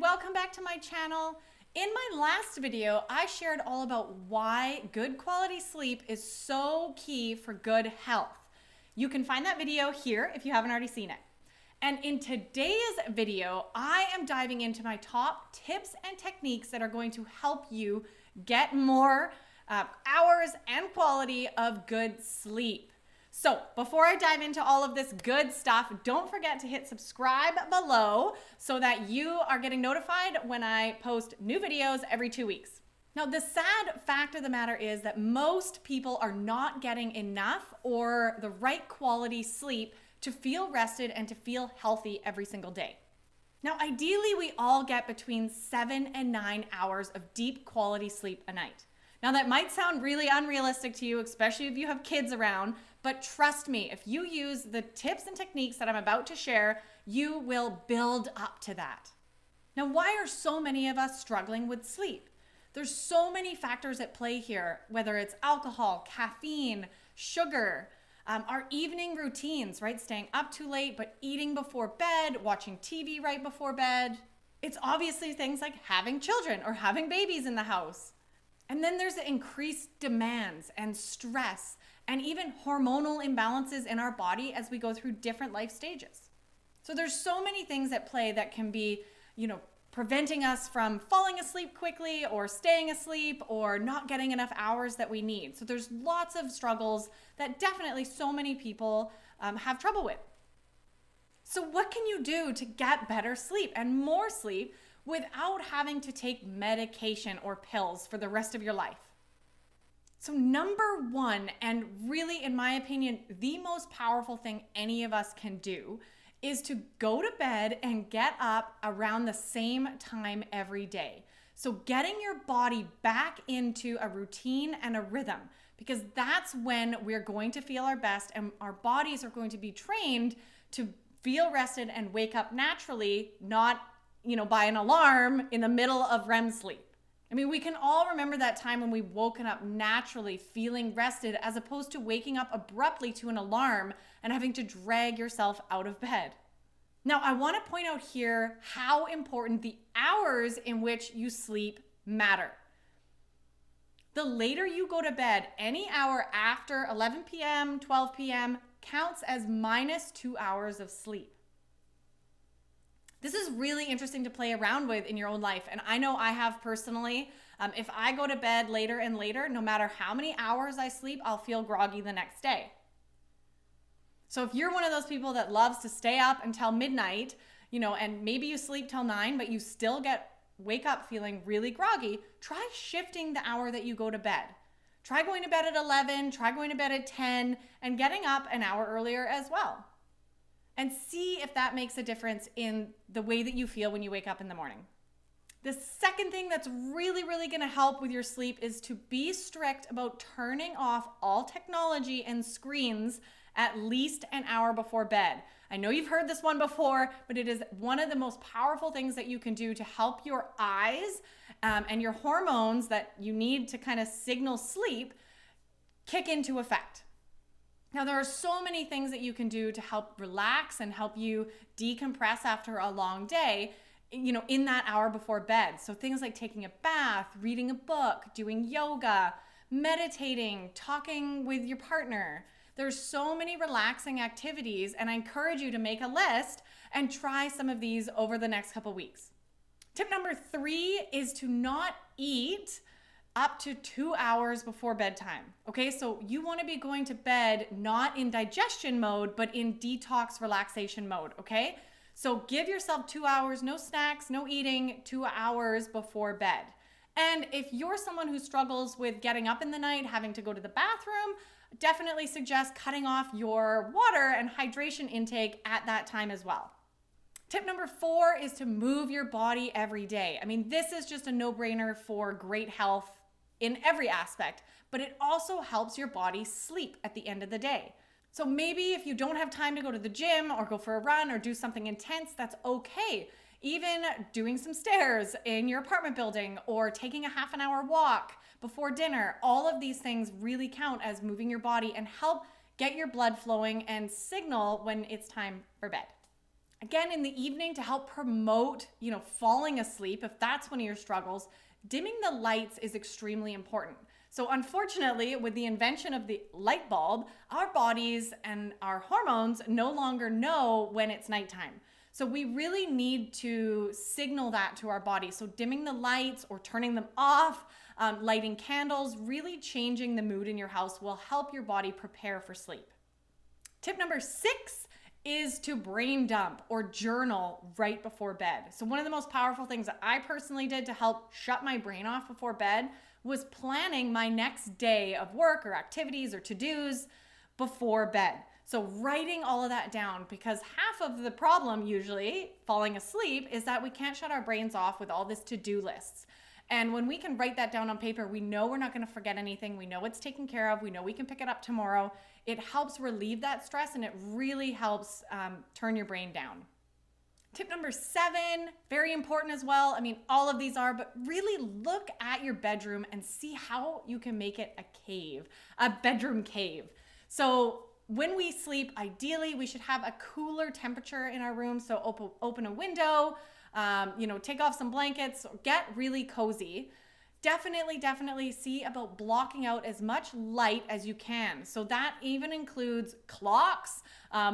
welcome back to my channel. In my last video, I shared all about why good quality sleep is so key for good health. You can find that video here if you haven't already seen it. And in today's video, I am diving into my top tips and techniques that are going to help you get more hours and quality of good sleep. So before I dive into all of this good stuff, don't forget to hit subscribe below so that you are getting notified when I post new videos every 2 weeks. Now, the sad fact of the matter is that most people are not getting enough or the right quality sleep to feel rested and to feel healthy every single day. Now, ideally, we all get between 7 and 9 hours of deep quality sleep a night. Now, that might sound really unrealistic to you, especially if you have kids around, but trust me, if you use the tips and techniques that I'm about to share, you will build up to that. Now, why are so many of us struggling with sleep? There's so many factors at play here, whether it's alcohol, caffeine, sugar, our evening routines, right? Staying up too late, but eating before bed, watching TV right before bed. It's obviously things like having children or having babies in the house. And then there's the increased demands and stress and even hormonal imbalances in our body as we go through different life stages. So there's so many things at play that can be, preventing us from falling asleep quickly or staying asleep or not getting enough hours that we need. So there's lots of struggles that definitely so many people have trouble with. So what can you do to get better sleep and more sleep without having to take medication or pills for the rest of your life? So number one, and really in my opinion, the most powerful thing any of us can do is to go to bed and get up around the same time every day. So getting your body back into a routine and a rhythm, because that's when we're going to feel our best and our bodies are going to be trained to feel rested and wake up naturally, not by an alarm in the middle of REM sleep. I mean, we can all remember that time when we've woken up naturally feeling rested as opposed to waking up abruptly to an alarm and having to drag yourself out of bed. Now, I want to point out here how important the hours in which you sleep matter. The later you go to bed, any hour after 11 p.m., 12 p.m. counts as minus 2 hours of sleep. This is really interesting to play around with in your own life. And I know I have personally, if I go to bed later and later, no matter how many hours I sleep, I'll feel groggy the next day. So if you're one of those people that loves to stay up until midnight, and maybe you sleep till 9, but you still wake up feeling really groggy, try shifting the hour that you go to bed. Try going to bed at 11, try going to bed at 10, and getting up an hour earlier as well. And see if that makes a difference in the way that you feel when you wake up in the morning. The second thing that's really, really gonna help with your sleep is to be strict about turning off all technology and screens at least an hour before bed. I know you've heard this one before, but it is one of the most powerful things that you can do to help your eyes and your hormones that you need to kind of signal sleep kick into effect. Now, there are so many things that you can do to help relax and help you decompress after a long day, in that hour before bed. So things like taking a bath, reading a book, doing yoga, meditating, talking with your partner. There's so many relaxing activities, and I encourage you to make a list and try some of these over the next couple weeks. Tip number 3 is to not eat up to 2 hours before bedtime. Okay, so you want to be going to bed not in digestion mode, but in detox relaxation mode, okay? So give yourself 2 hours, no snacks, no eating, 2 hours before bed. And if you're someone who struggles with getting up in the night, having to go to the bathroom, definitely suggest cutting off your water and hydration intake at that time as well. Tip number 4 is to move your body every day. I mean, this is just a no-brainer for great health in every aspect, but it also helps your body sleep at the end of the day. So maybe if you don't have time to go to the gym or go for a run or do something intense, that's okay. Even doing some stairs in your apartment building or taking a half an hour walk before dinner, all of these things really count as moving your body and help get your blood flowing and signal when it's time for bed. Again, in the evening, to help promote, falling asleep, if that's one of your struggles, dimming the lights is extremely important. So unfortunately, with the invention of the light bulb, our bodies and our hormones no longer know when it's nighttime. So we really need to signal that to our body. So dimming the lights or turning them off, lighting candles, really changing the mood in your house will help your body prepare for sleep. Tip number 6 is to brain dump or journal right before bed. So one of the most powerful things that I personally did to help shut my brain off before bed was planning my next day of work or activities or to-dos before bed. So writing all of that down, because half of the problem usually falling asleep is that we can't shut our brains off with all this to-do lists. And when we can write that down on paper, we know we're not going to forget anything. We know it's taken care of. We know we can pick it up tomorrow. It helps relieve that stress, and it really helps turn your brain down. Tip number 7, very important as well. I mean, all of these are, but really look at your bedroom and see how you can make it a cave, a bedroom cave. So when we sleep, ideally, we should have a cooler temperature in our room. So open a window, take off some blankets, get really cozy. Definitely see about blocking out as much light as you can. So that even includes clocks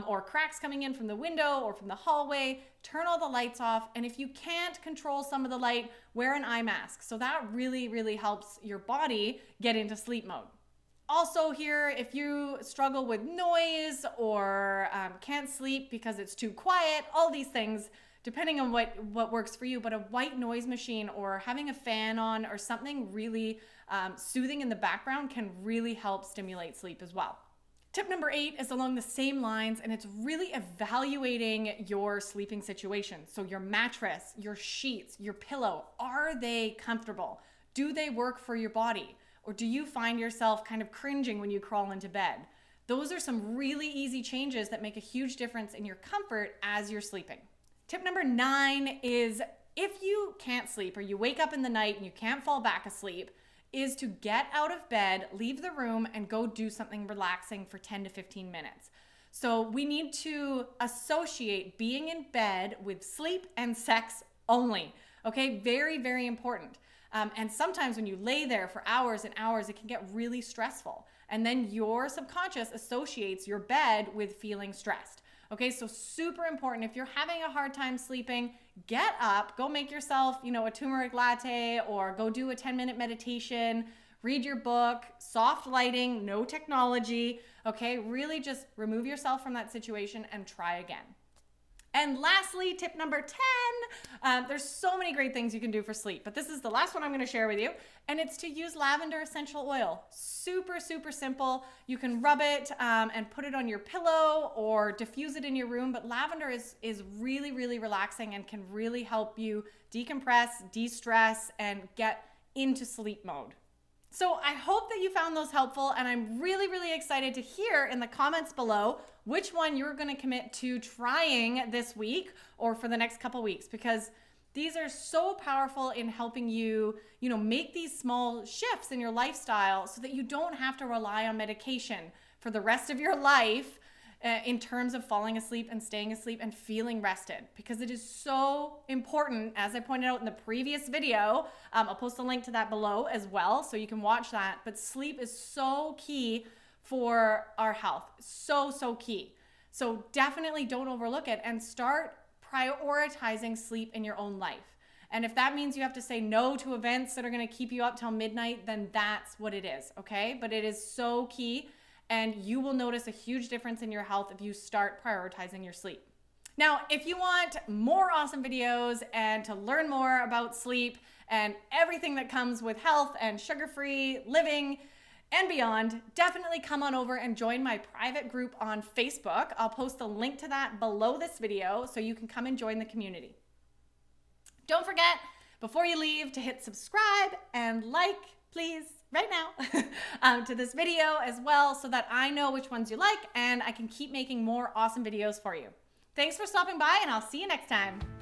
or cracks coming in from the window or from the hallway. Turn all the lights off. And if you can't control some of the light, wear an eye mask. So that really helps your body get into sleep mode. Also here, if you struggle with noise or can't sleep because it's too quiet, all these things, depending on what works for you, but a white noise machine or having a fan on or something really soothing in the background can really help stimulate sleep as well. Tip number 8 is along the same lines, and it's really evaluating your sleeping situation. So your mattress, your sheets, your pillow, are they comfortable? Do they work for your body? Or do you find yourself kind of cringing when you crawl into bed? Those are some really easy changes that make a huge difference in your comfort as you're sleeping. Tip number 9 is, if you can't sleep or you wake up in the night and you can't fall back asleep, is to get out of bed, leave the room, and go do something relaxing for 10 to 15 minutes. So we need to associate being in bed with sleep and sex only. Okay, very important. And sometimes when you lay there for hours and hours, it can get really stressful. And then your subconscious associates your bed with feeling stressed. Okay, so super important. If you're having a hard time sleeping, get up, go make yourself, a turmeric latte, or go do a 10-minute meditation, read your book, soft lighting, no technology. Okay, really just remove yourself from that situation and try again. And lastly, tip number 10, there's so many great things you can do for sleep, but this is the last one I'm gonna share with you, and it's to use lavender essential oil. Super simple. You can rub it and put it on your pillow or diffuse it in your room, but lavender is really relaxing and can really help you decompress, de-stress, and get into sleep mode. So I hope that you found those helpful, and I'm really excited to hear in the comments below which one you're going to commit to trying this week or for the next couple weeks, because these are so powerful in helping you, make these small shifts in your lifestyle so that you don't have to rely on medication for the rest of your life in terms of falling asleep and staying asleep and feeling rested, because it is so important, as I pointed out in the previous video. I'll post a link to that below as well so you can watch that. But sleep is so key for our health, so key. So definitely don't overlook it and start prioritizing sleep in your own life. And if that means you have to say no to events that are going to keep you up till midnight, then that's what it is, okay? But it is so key. And you will notice a huge difference in your health if you start prioritizing your sleep. Now, if you want more awesome videos and to learn more about sleep and everything that comes with health and sugar-free living and beyond, definitely come on over and join my private group on Facebook. I'll post a link to that below this video so you can come and join the community. Don't forget, before you leave, to hit subscribe and like, please, right now, to this video as well, so that I know which ones you like and I can keep making more awesome videos for you. Thanks for stopping by, and I'll see you next time.